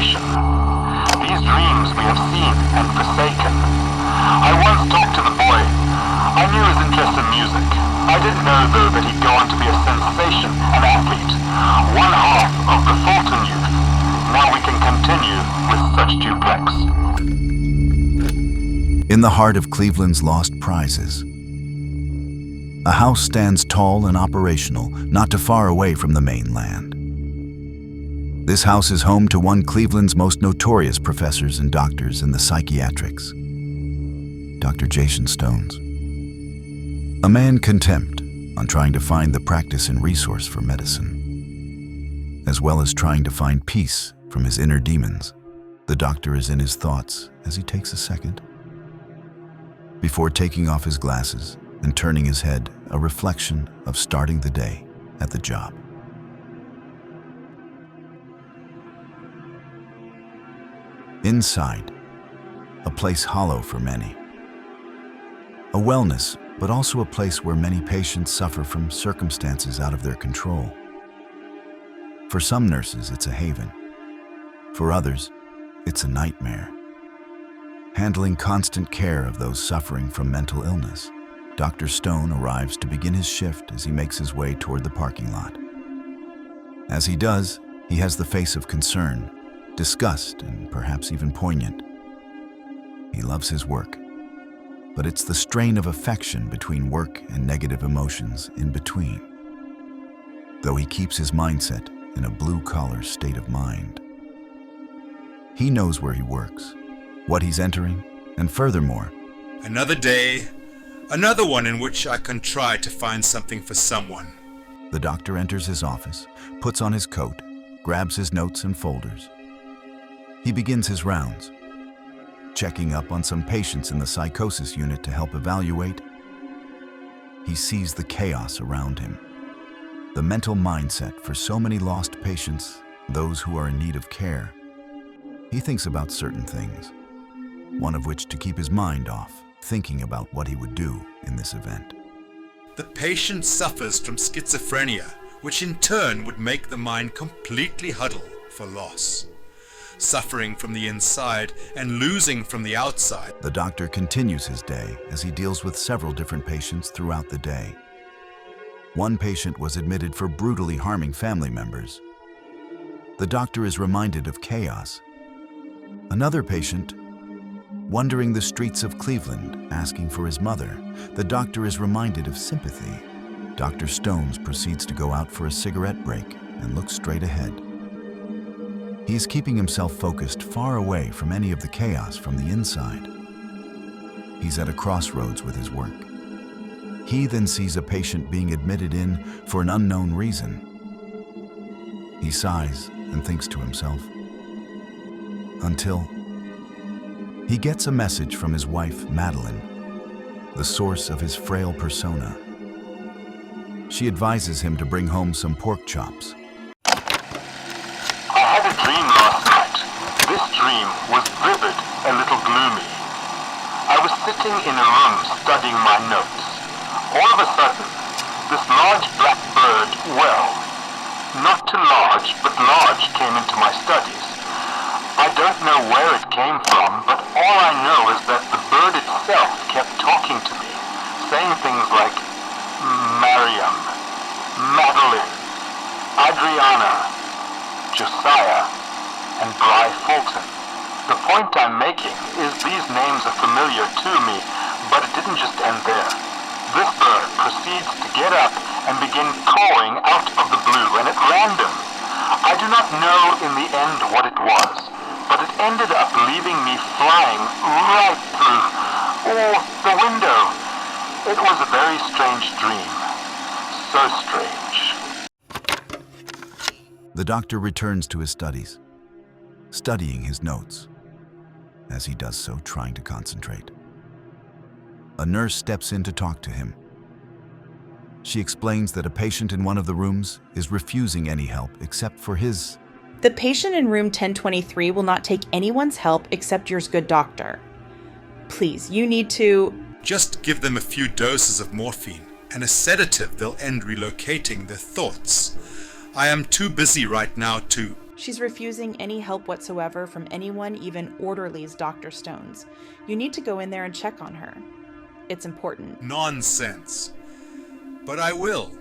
realization. These dreams we have seen and forsaken. I once talked to the boy. I knew his interest in music. I didn't know, though, that he'd go on to be a sensation, an athlete, one half of the Fulton youth. Now we can continue with such duplex. In the heart of Cleveland's lost prizes, a house stands tall and operational, not too far away from the mainland. This house is home to one Cleveland's most notorious professors and doctors in the psychiatrics, Dr. Jason Stones. A man contempt on trying to find the practice and resource for medicine, as well as trying to find peace from his inner demons. The doctor is in his thoughts as he takes a second, before taking off his glasses and turning his head, a reflection of starting the day at the job. Inside, a place hollow for many. A wellness, but also a place where many patients suffer from circumstances out of their control. For some nurses, it's a haven. For others, it's a nightmare. Handling constant care of those suffering from mental illness, Dr. Stone arrives to begin his shift as he makes his way toward the parking lot. As he does, he has the face of concern, disgust, and perhaps even poignant. He loves his work, but it's the strain of affection between work and negative emotions in between. Though he keeps his mindset in a blue-collar state of mind. He knows where he works, what he's entering, and furthermore, another day, another one in which I can try to find something for someone. The doctor enters his office, puts on his coat, grabs his notes and folders. He begins his rounds, checking up on some patients in the psychosis unit to help evaluate. He sees the chaos around him, the mental mindset for so many lost patients, those who are in need of care. He thinks about certain things, one of which to keep his mind off, thinking about what he would do in this event. The patient suffers from schizophrenia, which in turn would make the mind completely huddle for loss. Suffering from the inside and losing from the outside. The doctor continues his day as he deals with several different patients throughout the day. One patient was admitted for brutally harming family members. The doctor is reminded of chaos. Another patient, wandering the streets of Cleveland, asking for his mother. The doctor is reminded of sympathy. Dr. Stones proceeds to go out for a cigarette break and looks straight ahead. He is keeping himself focused far away from any of the chaos from the inside. He's at a crossroads with his work. He then sees a patient being admitted in for an unknown reason. He sighs and thinks to himself, until he gets a message from his wife, Madeline, the source of his frail persona. She advises him to bring home some pork chops. I had a dream last night. This dream was vivid, a little gloomy. I was sitting in a room studying my notes. All of a sudden, this large black bird, well, not too large, but large, came into my studies. I don't know where it came from, but all I know is that the bird itself kept talking to me, saying things like Maryam, Madeline, Adriana, Josiah, and Bry Fulton. The point I'm making is these names are familiar to me, but it didn't just end there. This bird proceeds to get up and begin cawing out of the blue, and at random. I do not know in the end what it was, but it ended up leaving me flying right through the window. It was a very strange dream. So strange. The doctor returns to his studies, studying his notes. As he does so, trying to concentrate. A nurse steps in to talk to him. She explains that a patient in one of the rooms is refusing any help except for his. The patient in room 1023 will not take anyone's help except yours, good doctor. Please, you need to... Just give them a few doses of morphine and a sedative. They'll end relocating their thoughts. I am too busy right now to... She's refusing any help whatsoever from anyone, even orderlies, Dr. Stones. You need to go in there and check on her. It's important. Nonsense. But I will.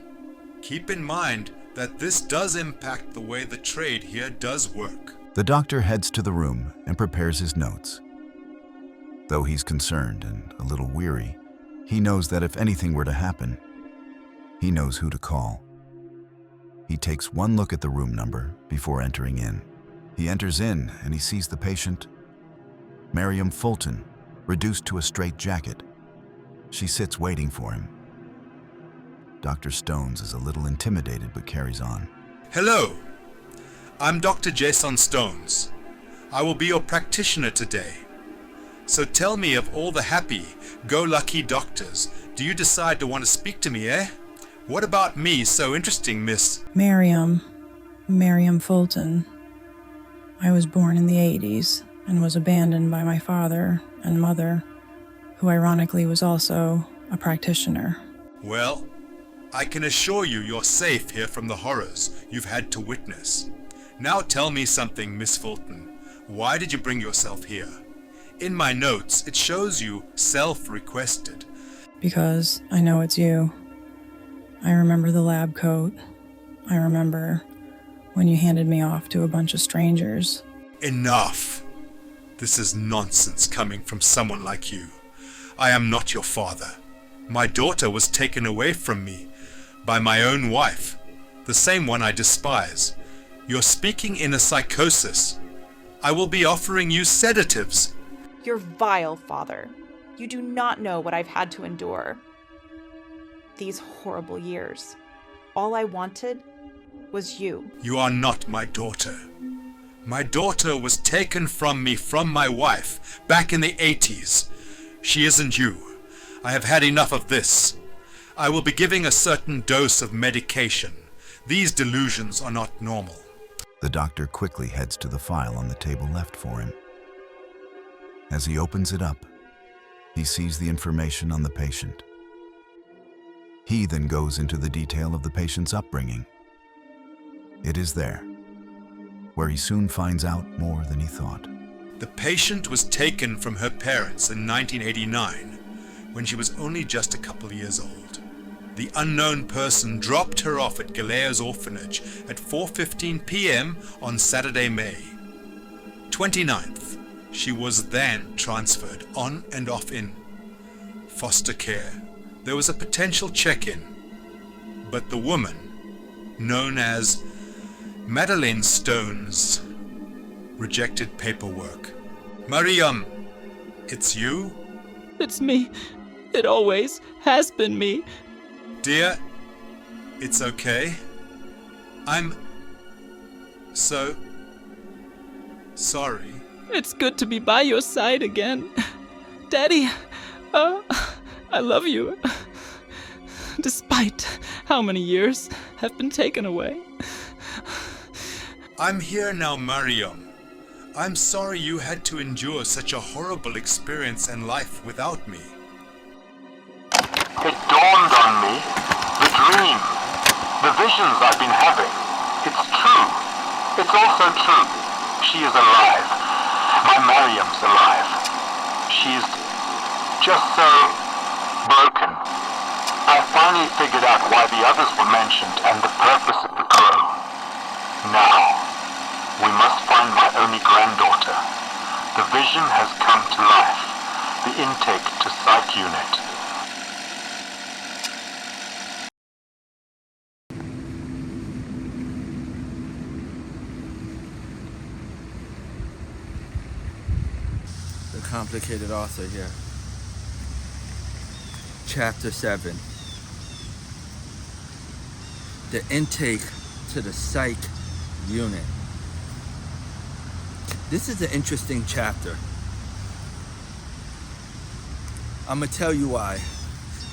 Keep in mind that this does impact the way the trade here does work. The doctor heads to the room and prepares his notes. Though he's concerned and a little weary, he knows that if anything were to happen, he knows who to call. He takes one look at the room number before entering in. He enters in and he sees the patient, Maryam Fulton, reduced to a straitjacket. She sits waiting for him. Dr. Stones is a little intimidated but carries on. Hello, I'm Dr. Jason Stones. I will be your practitioner today. So tell me, of all the happy-go-lucky doctors, do you decide to want to speak to me, eh? What about me so interesting, Miss? Maryam Fulton. I was born in the 80s and was abandoned by my father and mother, who ironically was also a practitioner. Well, I can assure you you're safe here from the horrors you've had to witness. Now tell me something, Miss Fulton. Why did you bring yourself here? In my notes, it shows you self-requested. Because I know it's you. I remember the lab coat. I remember when you handed me off to a bunch of strangers. Enough! This is nonsense coming from someone like you. I am not your father. My daughter was taken away from me by my own wife, the same one I despise. You're speaking in a psychosis. I will be offering you sedatives. You're vile, Father. You do not know what I've had to endure. These horrible years. All I wanted was you. You are not my daughter. My daughter was taken from me from my wife back in the 80s. She isn't you. I have had enough of this. I will be giving a certain dose of medication. These delusions are not normal. The doctor quickly heads to the file on the table left for him. As he opens it up, he sees the information on the patient. He then goes into the detail of the patient's upbringing. It is there, where he soon finds out more than he thought. The patient was taken from her parents in 1989, when she was only just a couple years old. The unknown person dropped her off at Galea's orphanage at 4:15 p.m. on Saturday, May 29th. She was then transferred on and off in foster care. There was a potential check-in, but the woman, known as Madeleine Stones, rejected paperwork. Maryam, it's you? It's me. It always has been me. Dear, it's okay. I'm so sorry. It's good to be by your side again. Daddy, I love you. Despite how many years have been taken away. I'm here now, Maryam. I'm sorry you had to endure such a horrible experience and life without me. It dawned on me, the dream, the visions I've been having. It's true. It's also true. She is alive. My Maryam's alive. She's just so broken. I finally figured out why the others were mentioned and the purpose of the crow. Now, we must find my only granddaughter. The vision has come to life. The intake to Psych unit. The complicated author here. Chapter 7. The intake to the Psych unit. This is an interesting chapter. I'm gonna tell you why.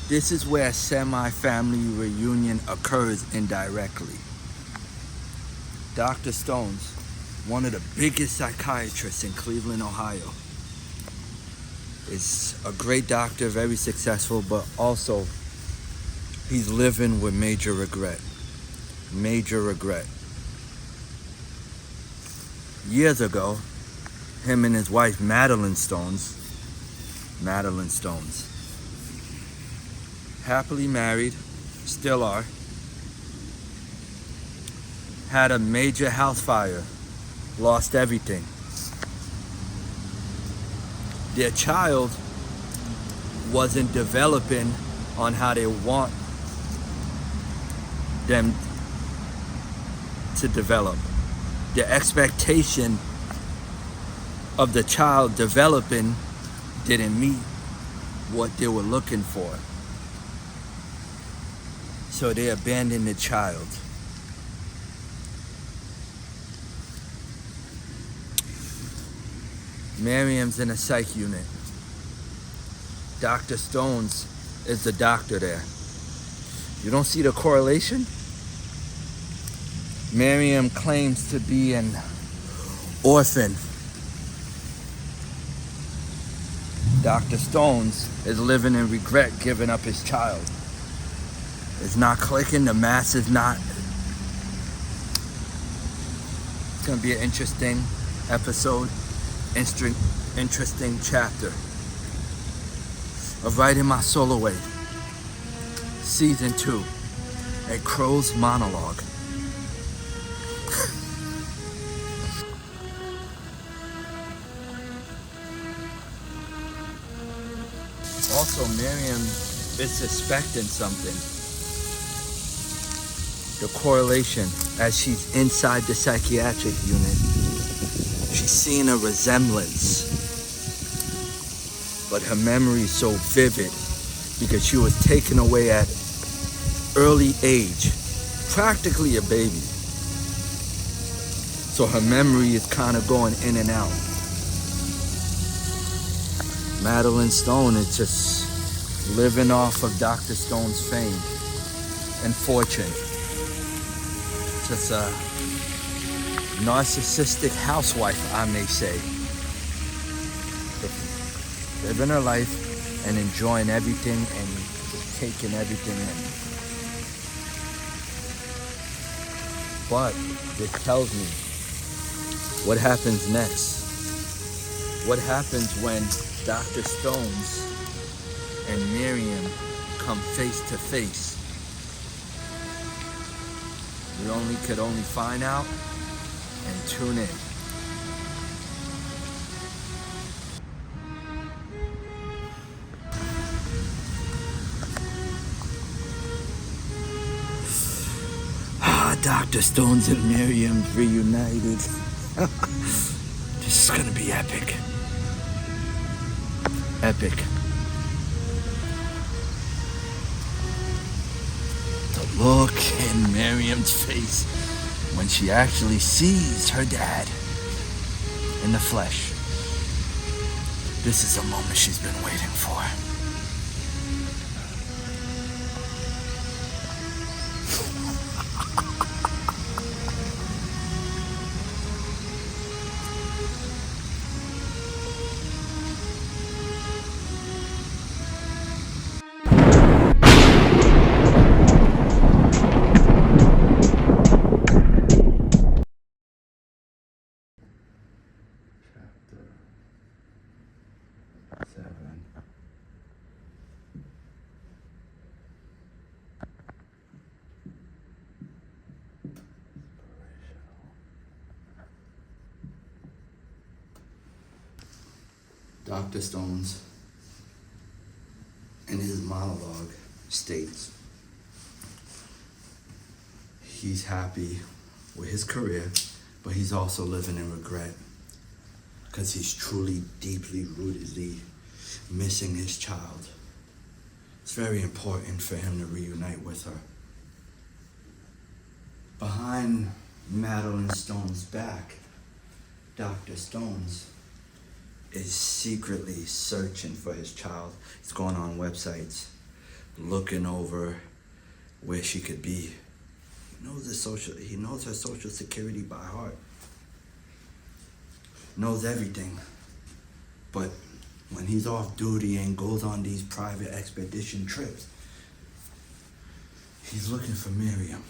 This is where semi-family reunion occurs indirectly. Dr. Stones, one of the biggest psychiatrists in Cleveland, Ohio, is a great doctor, very successful, but also he's living with major regret. Major regret. years ago, him and his wife, Madeline Stones, happily married, still are, had a major house fire, lost everything. Their child wasn't developing on how they want them to develop. The expectation of the child developing didn't meet what they were looking for. So they abandoned the child. Maryam's in a psych unit. Dr. Stones is the doctor there. You don't see the correlation? Maryam claims to be an orphan. Dr. Stones is living in regret giving up his child. It's not clicking, the math is not. It's gonna be an interesting episode, interesting chapter of Writing My Soul Away, Season 2, A Crow's Monologue. Also, Maryam is suspecting something. The correlation, as she's inside the psychiatric unit, she's seeing a resemblance. But her memory is so vivid because she was taken away at early age, practically a baby. So her memory is kind of going in and out. Madeline Stone is just living off of Dr. Stone's fame and fortune. Just a narcissistic housewife, I may say. Living her life and enjoying everything and taking everything in. But it tells me what happens next. What happens when Dr. Stones and Maryam come face to face? We could only find out and tune in. Dr. Stones and Maryam reunited. This is gonna be epic. Epic. The look in Maryam's face when she actually sees her dad in the flesh. This is a moment she's been waiting for. Dr. Stones, in his monologue, states he's happy with his career, but he's also living in regret because he's truly, deeply, rootedly missing his child. It's very important for him to reunite with her. Behind Madeline Stone's back, Dr. Stones is secretly searching for his child. He's going on websites, looking over where she could be. He knows her social security by heart. Knows everything. But when he's off duty and goes on these private expedition trips, he's looking for Maryam.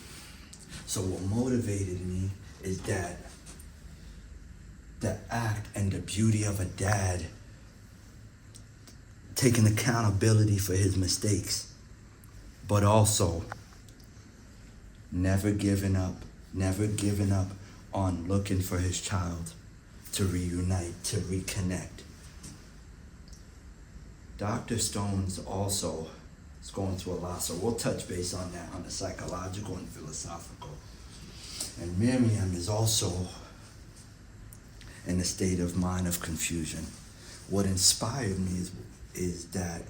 So what motivated me is that the act and the beauty of a dad taking accountability for his mistakes, but also never giving up on looking for his child to reunite, to reconnect. Dr. Stone's also is going through a lot, so we'll touch base on that, on the psychological and philosophical. And Maryam is also in a state of mind of confusion. What inspired me is that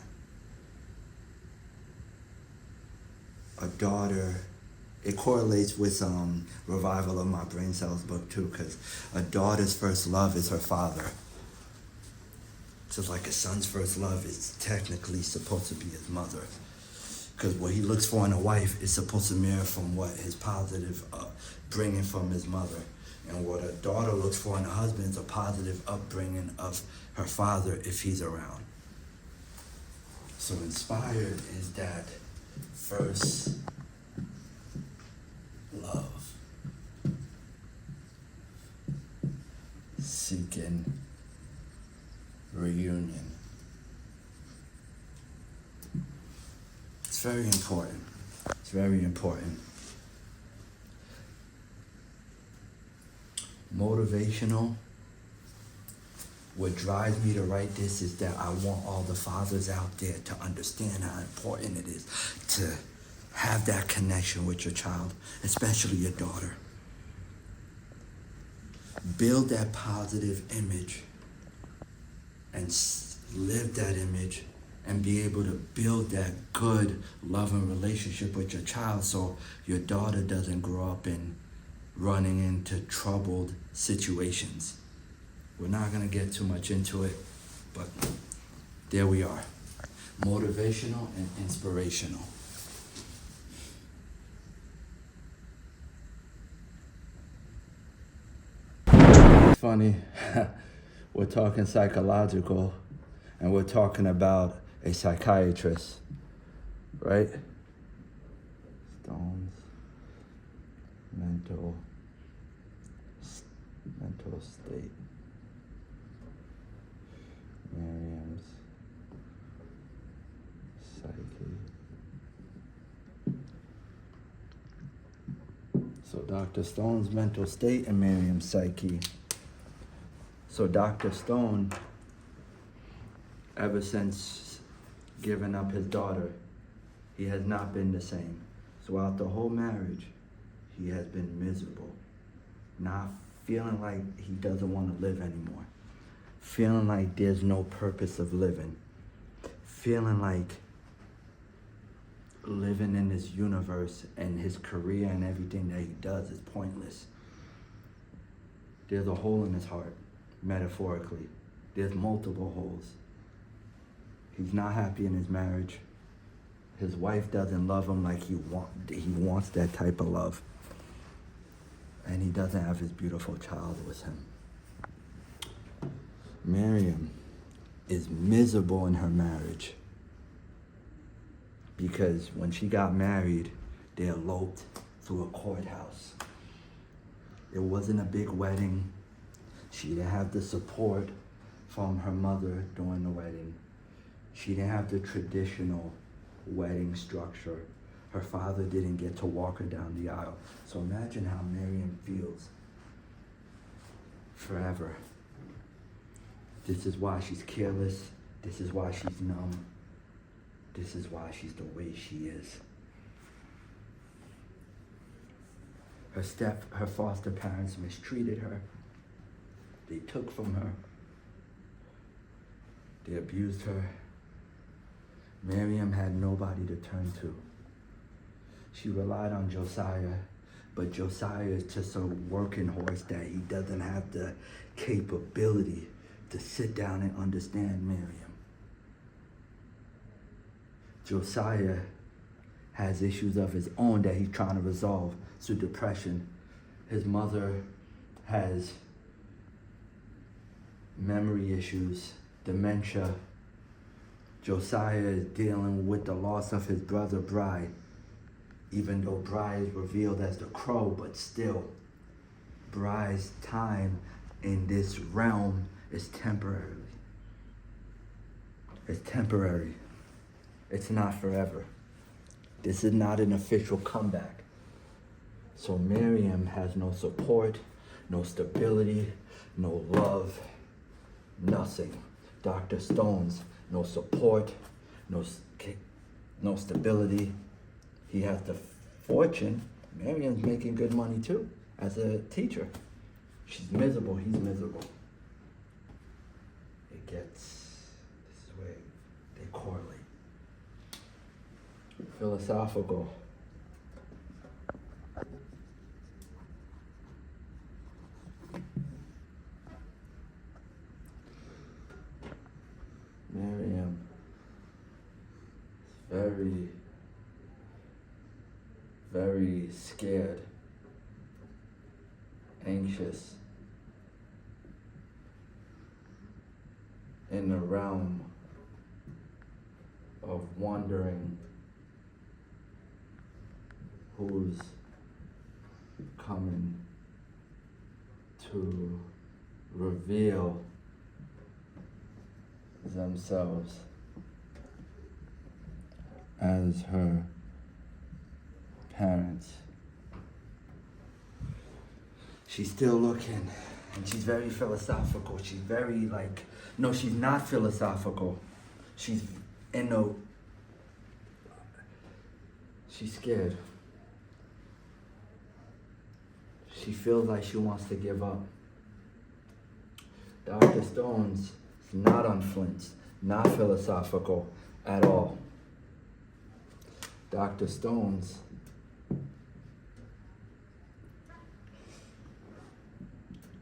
a daughter, it correlates with Revival of My Brain Cells book too, because a daughter's first love is her father. Just like a son's first love is technically supposed to be his mother. Because what he looks for in a wife is supposed to mirror from what his positive bringing from his mother. And what a daughter looks for in a husband is a positive upbringing of her father if he's around. So inspired is that first love. Seeking reunion. It's very important. It's very important. Motivational. What drives me to write this is that I want all the fathers out there to understand how important it is to have that connection with your child, especially your daughter. Build that positive image and live that image and be able to build that good, loving relationship with your child so your daughter doesn't grow up in running into troubled situations. We're not gonna get too much into it, but there we are. Motivational and inspirational. It's funny, we're talking psychological and we're talking about a psychiatrist, right? Stone's mental state. Maryam's psyche. So Dr. Stone's mental state and Maryam's psyche. So Dr. Stone, ever since giving up his daughter, he has not been the same. Throughout the whole marriage, he has been miserable, not feeling like he doesn't want to live anymore, feeling like there's no purpose of living, feeling like living in this universe and his career and everything that he does is pointless. There's a hole in his heart, metaphorically. There's multiple holes. He's not happy in his marriage. His wife doesn't love him like he wants that type of love. And he doesn't have his beautiful child with him. Maryam is miserable in her marriage because when she got married, they eloped through a courthouse. It wasn't a big wedding. She didn't have the support from her mother during the wedding. She didn't have the traditional wedding structure. Her father didn't get to walk her down the aisle. So imagine how Maryam feels forever. This is why she's careless. This is why she's numb. This is why she's the way she is. Her foster parents mistreated her. They took from her. They abused her. Maryam had nobody to turn to. She relied on Josiah, but Josiah is just a working horse that he doesn't have the capability to sit down and understand Maryam. Josiah has issues of his own that he's trying to resolve through depression. His mother has memory issues, dementia. Josiah is dealing with the loss of his brother Bry, even though Bry is revealed as the crow, but still, Bry's time in this realm is temporary. It's temporary. It's not forever. This is not an official comeback. So Maryam has no support, no stability, no love, nothing. Dr. Stones, no support, no stability. He has the fortune. Maryam's making good money too as a teacher. She's miserable, he's miserable. This is where they correlate. Philosophical. Maryam is very, very scared, anxious, in the realm of wondering who's coming to reveal themselves as her parents. She's still looking, and she's very philosophical. She's very no, she's not philosophical. She's she's scared. She feels like she wants to give up. Dr. Stones is not unflinched, not philosophical at all. Dr. Stones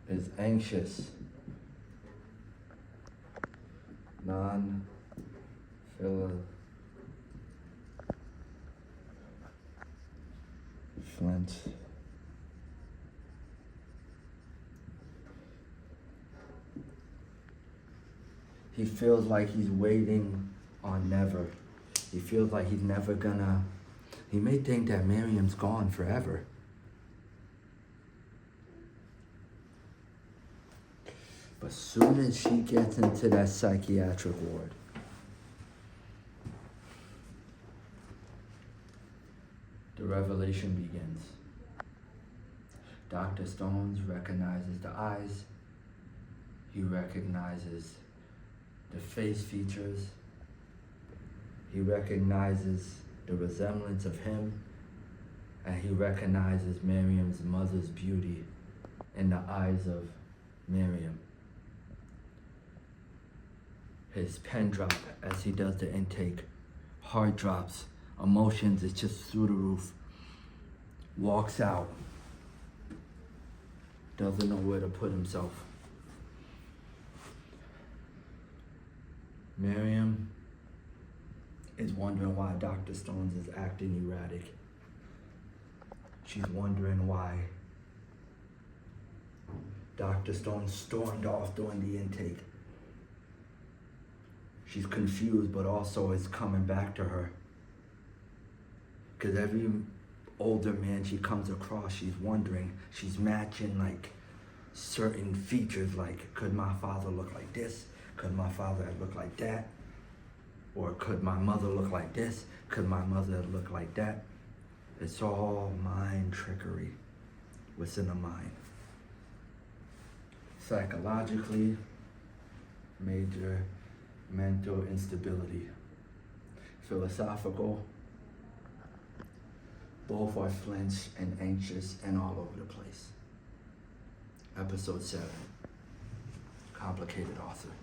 is anxious, non-flinch. He feels like he's waiting on never. He feels like he's never gonna. He may think that Maryam's gone forever. But soon as she gets into that psychiatric ward, the revelation begins. Dr. Stones recognizes the eyes. He recognizes the face features. He recognizes the resemblance of him, and he recognizes Maryam's mother's beauty in the eyes of Maryam. His pen drop as he does the intake. Heart drops. Emotions is just through the roof. Walks out. Doesn't know where to put himself. Maryam is wondering why Dr. Stones is acting erratic. She's wondering why Dr. Stones stormed off during the intake. She's confused, but also it's coming back to her. Because every older man she comes across, she's wondering, she's matching certain features, could my father look like this? Could my father look like that? Or could my mother look like this? Could my mother look like that? It's all mind trickery. What's in the mind? Psychologically, major mental instability. Philosophical, both are flinched and anxious and all over the place. Episode 7, Complicated Author.